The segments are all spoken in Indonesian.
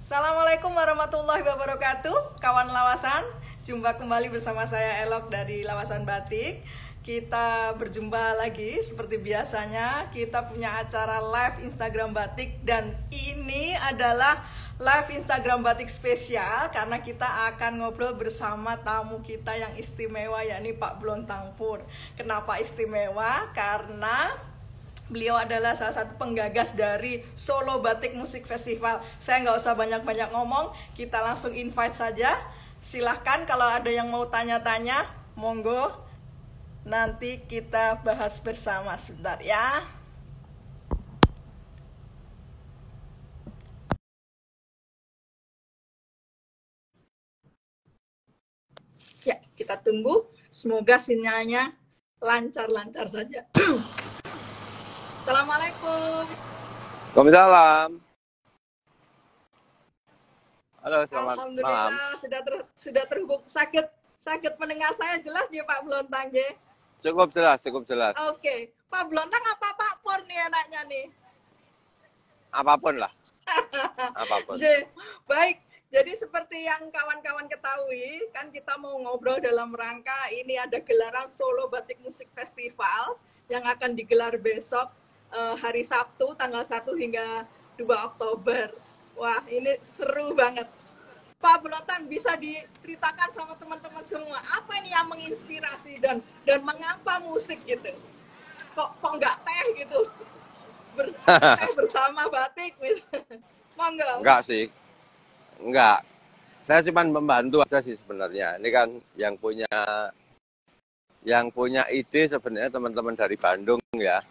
Assalamualaikum warahmatullahi wabarakatuh, kawan Lawasan. Jumpa kembali bersama saya Elok dari Lawasan Batik. Kita berjumpa lagi seperti biasanya. Kita punya acara live Instagram Batik dan ini adalah live Instagram Batik spesial karena kita akan ngobrol bersama tamu kita yang istimewa, yakni Pak Blontang Pur. Kenapa istimewa? Karena beliau adalah salah satu penggagas dari Solo Batik Musik Festival. Saya nggak usah banyak-banyak ngomong, kita langsung invite saja. Silahkan kalau ada yang mau tanya-tanya, monggo. Nanti kita bahas bersama sebentar ya. Ya, kita tunggu. Semoga sinyalnya lancar-lancar saja. Assalamualaikum. Waalaikumsalam. Halo, selamat Alhamdulillah, malam. sudah terhubung. Sakit mendengar saya jelas ya Pak Blontang ya? Cukup jelas, cukup jelas. Oke. Pak Blontang apa Pak Pur nih enaknya nih? Apapun lah, apapun. Baik, jadi seperti yang kawan-kawan ketahui, kan kita mau ngobrol dalam rangka ini ada gelaran Solo Batik Musik Festival yang akan digelar besok hari Sabtu tanggal 1 hingga 2 Oktober. Wah, ini seru banget. Pak Blontang, bisa diceritakan sama teman-teman semua apa ini yang menginspirasi dan mengapa musik gitu? Kok nggak teh gitu? Teh bersama batik, monggo. Enggak sih, enggak. Saya cuma membantu aja sih sebenarnya. Ini kan yang punya ide sebenarnya teman-teman dari Bandung ya.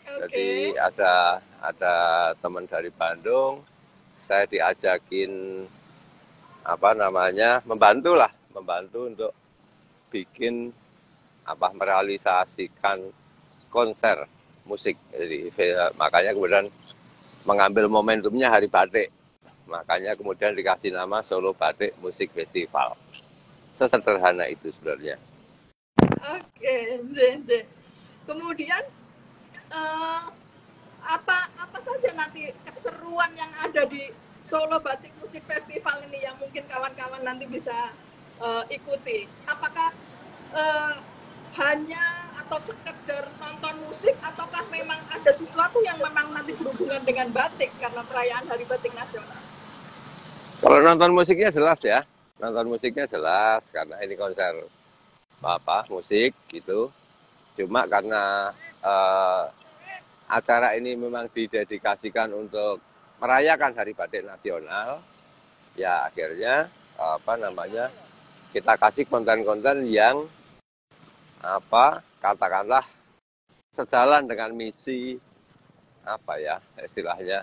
Jadi ada teman dari Bandung, saya diajakin membantu untuk bikin merealisasikan konser musik. Jadi makanya kemudian mengambil momentumnya Hari Batik. Makanya kemudian dikasih nama Solo Batik Musik Festival. Sesederhana itu sebenarnya. Oke, kemudian apa saja nanti keseruan yang ada di Solo Batik Musik Festival ini yang mungkin kawan-kawan nanti bisa ikuti? Apakah hanya atau sekedar nonton musik ataukah memang ada sesuatu yang memang nanti berhubungan dengan batik karena perayaan Hari Batik Nasional? Kalau nonton musiknya jelas ya, karena ini konser musik gitu. Cuma karena acara ini memang didedikasikan untuk merayakan Hari Batik Nasional, ya akhirnya kita kasih konten-konten yang katakanlah sejalan dengan misi istilahnya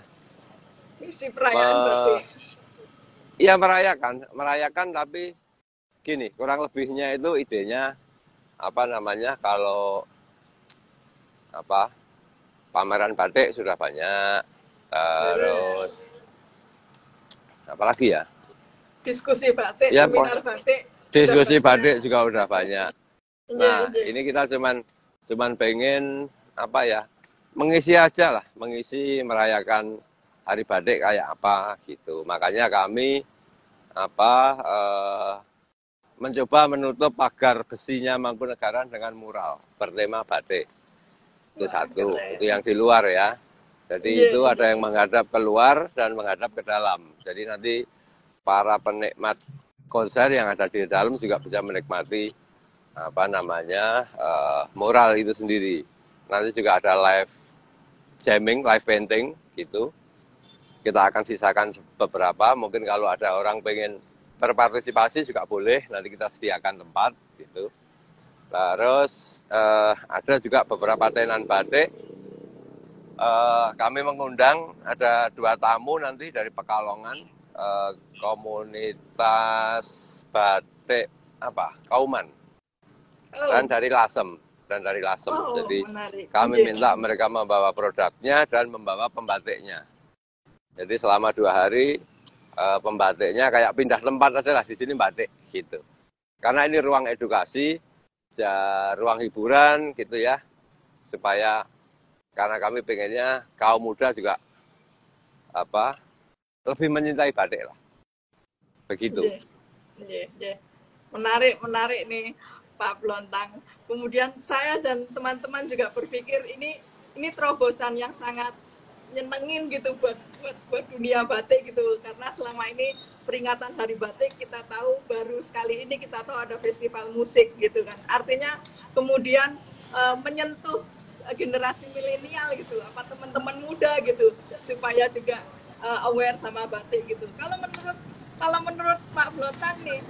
misi perayaan batik. Iya, merayakan tapi gini, kurang lebihnya itu idenya kalau pameran batik sudah banyak, terus apalagi ya? Diskusi batik, ya, seminar batik. Diskusi batik juga udah banyak. Nah, ini kita cuman pengen mengisi aja lah, merayakan Hari Batik kayak apa gitu. Makanya kami mencoba menutup pagar besinya Mangkunegaran dengan mural bertema batik. Itu satu, itu yang di luar ya. Jadi itu ada yang menghadap keluar dan menghadap ke dalam. Jadi nanti para penikmat konser yang ada di dalam juga bisa menikmati mural itu sendiri. Nanti juga ada live jamming, live painting gitu. Kita akan sisakan beberapa, mungkin kalau ada orang pengen berpartisipasi juga boleh, nanti kita sediakan tempat gitu. Terus ada juga beberapa tenan batik. Kami mengundang ada 2 tamu nanti dari Pekalongan, komunitas batik Kauman, dan dari Lasem. Jadi menarik. Kami minta mereka membawa produknya dan membawa pembatiknya. Jadi selama 2 hari pembatiknya kayak pindah tempat aja lah, di sini batik gitu. Karena ini ruang edukasi, ruang hiburan gitu ya, supaya karena kami pengennya kaum muda juga lebih mencintai batik lah. Begitu. Menarik nih Pak Blontang. Kemudian saya dan teman-teman juga berpikir ini terobosan yang sangat nyenengin gitu buat dunia batik gitu, karena selama ini peringatan Hari Batik kita tahu baru sekali ini kita tahu ada festival musik gitu kan, artinya kemudian menyentuh generasi milenial gitu, apa teman-teman muda gitu, supaya juga aware sama batik gitu. Kalau menurut Pak Blontang nih,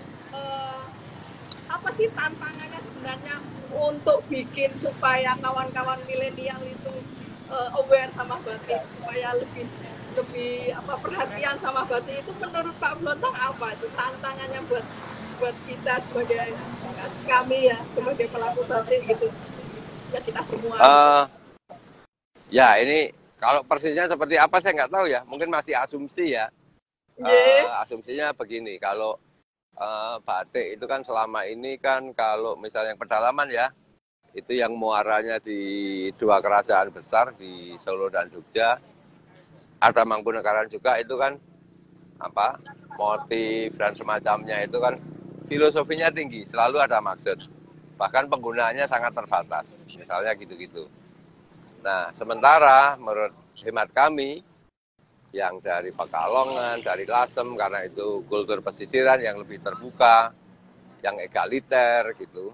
apa sih tantangannya sebenarnya untuk bikin supaya kawan-kawan milenial itu aware sama batik, supaya lebih perhatian sama batik itu, menurut Pak Blontang apa itu tantangannya buat kita sebagai kami ya, sebagai pelaku batik gitu ya, kita semua. Ya ini kalau persisnya seperti apa saya nggak tahu ya, mungkin masih asumsi ya. Asumsinya begini, kalau batik itu kan selama ini kan kalau misalnya yang pedalaman ya, itu yang muaranya di dua kerajaan besar di Solo dan Jogja, ada Mangkunegaran juga, itu kan apa motif dan semacamnya itu kan filosofinya tinggi, selalu ada maksud, bahkan penggunaannya sangat terbatas, misalnya gitu-gitu. Nah sementara menurut hemat kami yang dari Pekalongan, dari Lasem, karena itu kultur pesisiran yang lebih terbuka, yang egaliter gitu,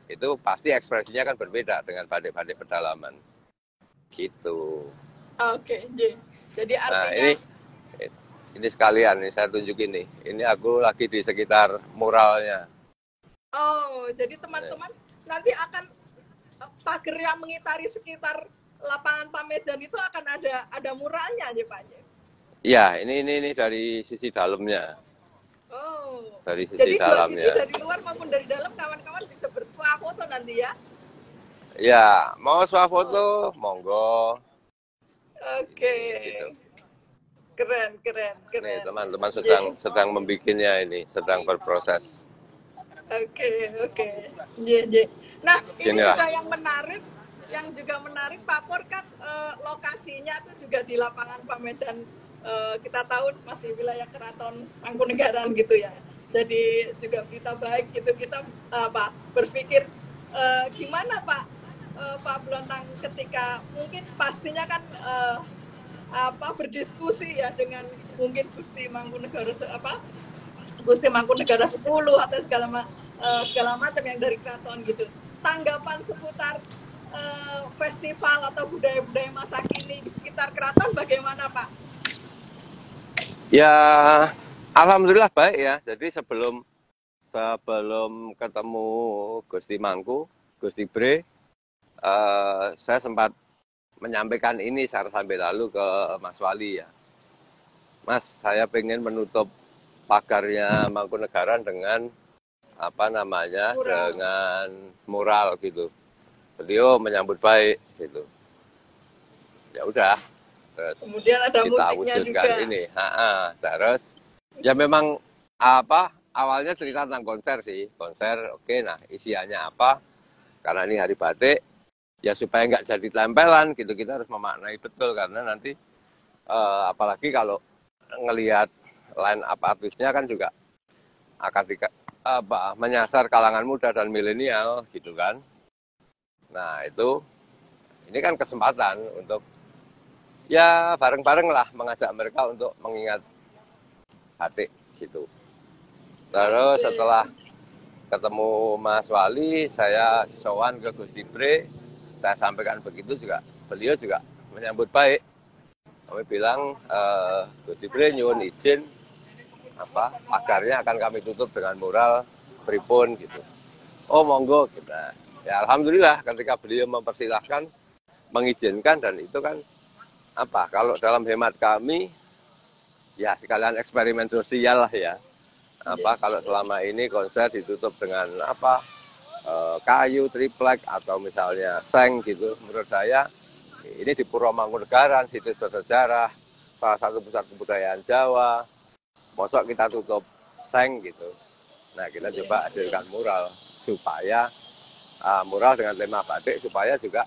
itu pasti ekspresinya kan berbeda dengan batik-batik pedalaman gitu. Oke. Jadi artinya ini sekalian nih saya tunjukin nih, ini aku lagi di sekitar muralnya. Jadi teman-teman nanti akan pagar yang mengitari sekitar lapangan Pamedan itu akan ada muralnya aja Pak? Iya, ini dari sisi dalamnya. Dari sisi jadi dalamnya. Jadi dari luar maupun dari dalam kawan-kawan bisa bersuah foto nanti ya? Ya, mau suah foto, monggo. Oke. Gitu. Keren. Nih, teman-teman sedang membikinnya ini, sedang berproses. Oke. Nah, ini juga yang menarik Pak Pur kan, lokasinya itu juga di lapangan Pamedan. Kita tahu masih wilayah Keraton Mangkunegaran gitu ya. Jadi juga berita baik gitu, kita berpikir gimana Pak Blontang ketika mungkin pastinya kan berdiskusi ya dengan mungkin Gusti Mangkunegara 10 atau segala macam yang dari keraton gitu. Tanggapan seputar festival atau budaya-budaya masa kini di sekitar keraton bagaimana Pak? Ya, alhamdulillah baik ya. Jadi sebelum ketemu Gusti Mangku, Gusti Bre, saya sempat menyampaikan ini secara sambil lalu ke Mas Wali ya. Mas, saya pengen menutup pagarnya Mangkunegaran dengan dengan mural gitu. Beliau menyambut baik gitu. Ya udah. Terus kemudian ada kita musiknya wujudkan juga ini. Terus ya memang awalnya cerita tentang konser sih. Konser oke, nah isiannya apa? Karena ini Hari Batik, ya supaya nggak jadi tempelan gitu, kita harus memaknai betul, karena nanti apalagi kalau ngelihat line up artisnya kan juga akan menyasar kalangan muda dan milenial gitu kan. Nah itu, ini kan kesempatan untuk ya bareng-bareng lah mengajak mereka untuk mengingat batik gitu. Terus setelah ketemu Mas Wali, saya sowan ke Gusti Bre, saya sampaikan begitu juga, beliau juga menyambut baik. Kami bilang, Gusti Bre nyuwun izin, pagarnya akan kami tutup dengan mural pripun gitu. Oh monggo kita. Ya alhamdulillah ketika beliau mempersilahkan, mengizinkan, dan itu kan kalau dalam hemat kami ya sekalian eksperimen sosial lah ya. Kalau selama ini konser ditutup dengan kayu triplek atau misalnya seng gitu, menurut saya ini di Puro Mangkunegaran, situs bersejarah, salah satu pusat kebudayaan Jawa, mosok kita tutup seng gitu. Nah kita coba hadirkan mural supaya mural dengan tema batik, supaya juga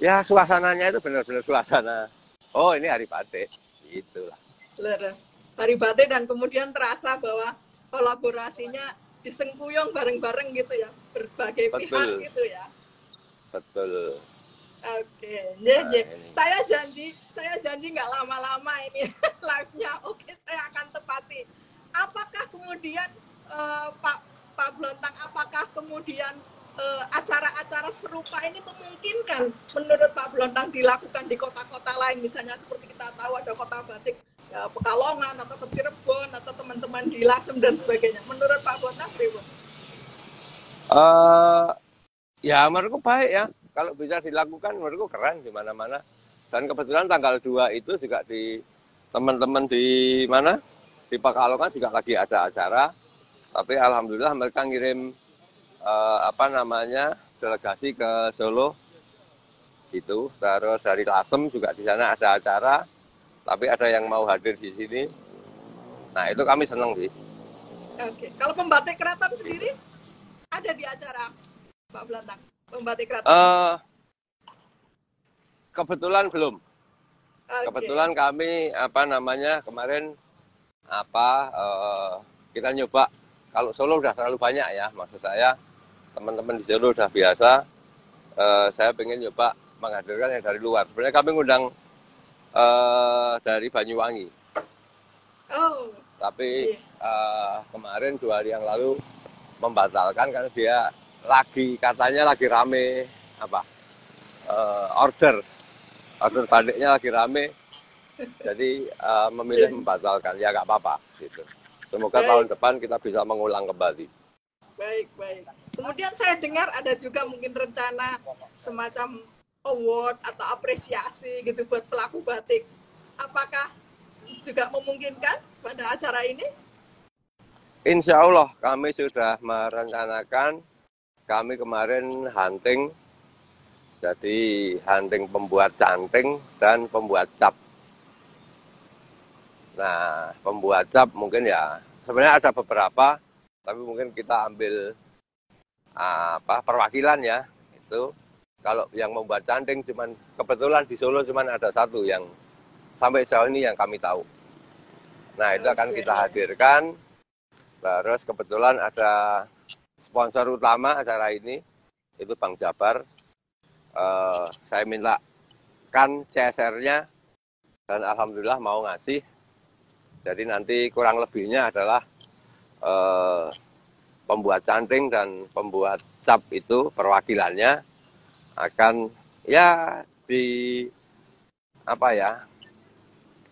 ya suasananya itu benar-benar suasana Oh, ini hari batik. Itulah. Leres. Hari batik dan kemudian terasa bahwa kolaborasinya disengkuyung bareng-bareng gitu ya, berbagai pihak gitu ya. Betul. Oke, nah, saya janji nggak lama-lama ini live-nya. Oke, saya akan tepati. Apakah kemudian Pak Blontang, apakah kemudian acara-acara serupa ini memungkinkan menurut Pak Blontang dilakukan di kota-kota lain, misalnya seperti kita tahu ada kota batik ya, Pekalongan atau Cirebon atau teman-teman di Lasem dan sebagainya. Menurut Pak Blontang, bagaimana? Ya menurutku baik ya. Kalau bisa dilakukan menurutku keren di mana-mana. Dan kebetulan tanggal 2 itu juga di teman-teman di mana? Di Pekalongan juga lagi ada acara. Tapi alhamdulillah mereka ngirim delegasi ke Solo gitu. Terus dari Lasem juga di sana ada acara. Tapi ada yang mau hadir di sini. Nah, itu kami senang sih. Oke. Kalau pembatik keraton sendiri ada di acara Pak Blontang? Pembatik keraton? Kebetulan belum. Okay. Kebetulan kami kemarin kita nyoba. Kalau Solo udah terlalu banyak ya, maksud saya teman-teman di Solo udah biasa. Saya pengen nyoba menghadirkan yang dari luar. Sebenarnya kami ngundang dari Banyuwangi. Oh. Tapi kemarin 2 hari yang lalu membatalkan karena dia katanya lagi rame order batiknya lagi rame, jadi memilih membatalkan. Ya nggak apa-apa gitu. Semoga tahun depan kita bisa mengulang kembali. Baik. Kemudian saya dengar ada juga mungkin rencana semacam award atau apresiasi gitu buat pelaku batik. Apakah juga memungkinkan pada acara ini? Insya Allah kami sudah merencanakan. Kami kemarin hunting, jadi hunting pembuat canting dan pembuat cap. Nah, pembuat cap mungkin ya, sebenarnya ada beberapa, tapi mungkin kita ambil perwakilan ya. Itu kalau yang membuat canting kebetulan di Solo cuman ada 1 yang sampai jauh ini yang kami tahu. Nah, itu akan kita hadirkan. Terus kebetulan ada sponsor utama acara ini, itu Bang Jabar. Saya mintakan CSR-nya dan alhamdulillah mau ngasih. Jadi nanti kurang lebihnya adalah pembuat canting dan pembuat cap itu perwakilannya akan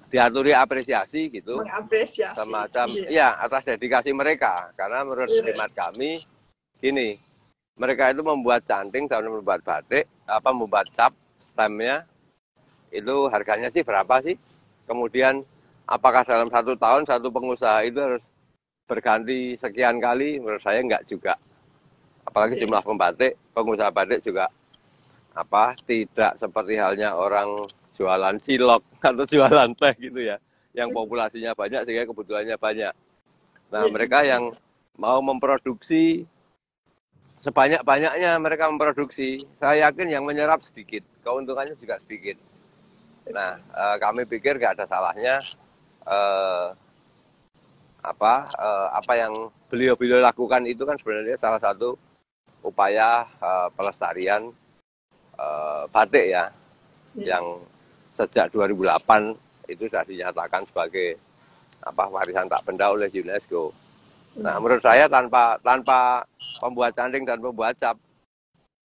diaturi apresiasi gitu. Mengapresiasi. Semacam atas dedikasi mereka. Karena menurut hemat kami gini, mereka itu membuat canting dan membuat batik, membuat cap, stemnya, itu harganya sih berapa sih? Kemudian apakah dalam 1 tahun satu pengusaha itu harus berganti sekian kali? Menurut saya enggak juga. Apalagi jumlah pengusaha batik juga tidak seperti halnya orang jualan cilok atau jualan teh gitu ya, yang populasinya banyak sehingga kebutuhannya banyak. Nah, mereka yang mau memproduksi sebanyak-banyaknya, mereka memproduksi, saya yakin yang menyerap sedikit, keuntungannya juga sedikit. Nah, kami pikir nggak ada salahnya apa yang beliau-beliau lakukan itu kan sebenarnya salah satu upaya pelestarian batik ya, yang sejak 2008 itu sudah dinyatakan sebagai warisan tak benda oleh UNESCO. Nah, menurut saya tanpa pembuat canting dan pembuat cap,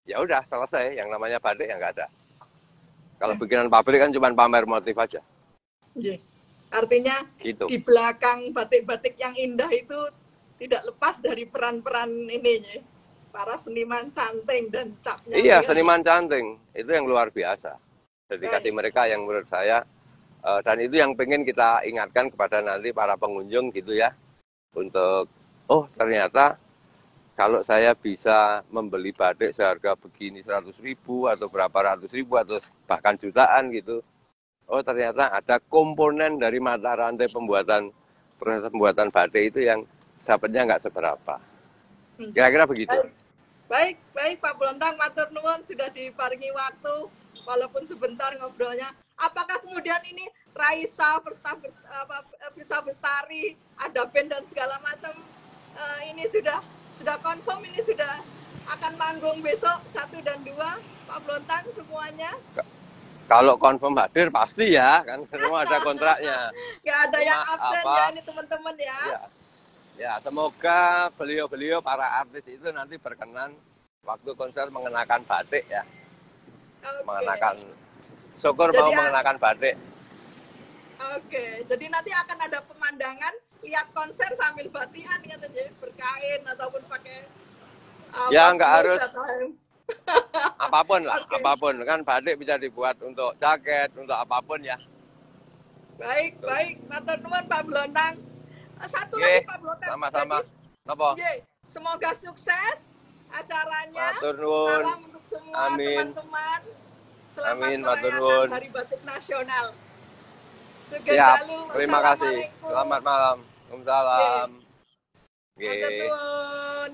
ya udah selesai. Yang namanya batik ya nggak ada. Kalau bikinan pabrik kan cuma pamer motif aja. Artinya gitu. Di belakang batik-batik yang indah itu tidak lepas dari peran-peran ininya, para seniman canting dan capnya. Iya, seniman canting itu yang luar biasa. Dedikasi mereka yang menurut saya, dan itu yang pengen kita ingatkan kepada nanti para pengunjung gitu ya, untuk ternyata kalau saya bisa membeli batik seharga begini 100.000 atau berapa ratus ribu atau bahkan jutaan gitu, ternyata ada komponen dari mata rantai proses pembuatan batik itu yang dapatnya nggak seberapa. Kira-kira begitu. Baik Pak Blontang, matur nuwun sudah diparingi waktu walaupun sebentar ngobrolnya. Apakah kemudian ini Raisa, Firsa Bestari, ada band dan segala macam, ini sudah confirm, ini sudah akan manggung besok 1 dan 2, Pak Blontang semuanya? Kalau confirm hadir pasti ya, kan semua ada kontraknya. Gak ada yang absen ya ini teman-teman ya. Ya, semoga beliau-beliau para artis itu nanti berkenan waktu konser mengenakan batik ya. Okay. Mengenakan, syukur jadi mau mengenakan batik. Oke, jadi nanti akan ada pemandangan lihat konser sambil batikan katanya, berkain ataupun pakai ya nggak harus apapun lah, apapun kan batik bisa dibuat untuk jaket, untuk apapun ya. Baik, matur nuwun Pak Blontang. Satu lagi Pak Blontang. Sama-sama. Napa? Semoga sukses acaranya. Matur nuwun. Salam untuk semua teman-teman. Selamat merayakan Hari Batik Nasional. Siap. Terima kasih. Selamat malam. Waalaikumsalam. Matur nuwun.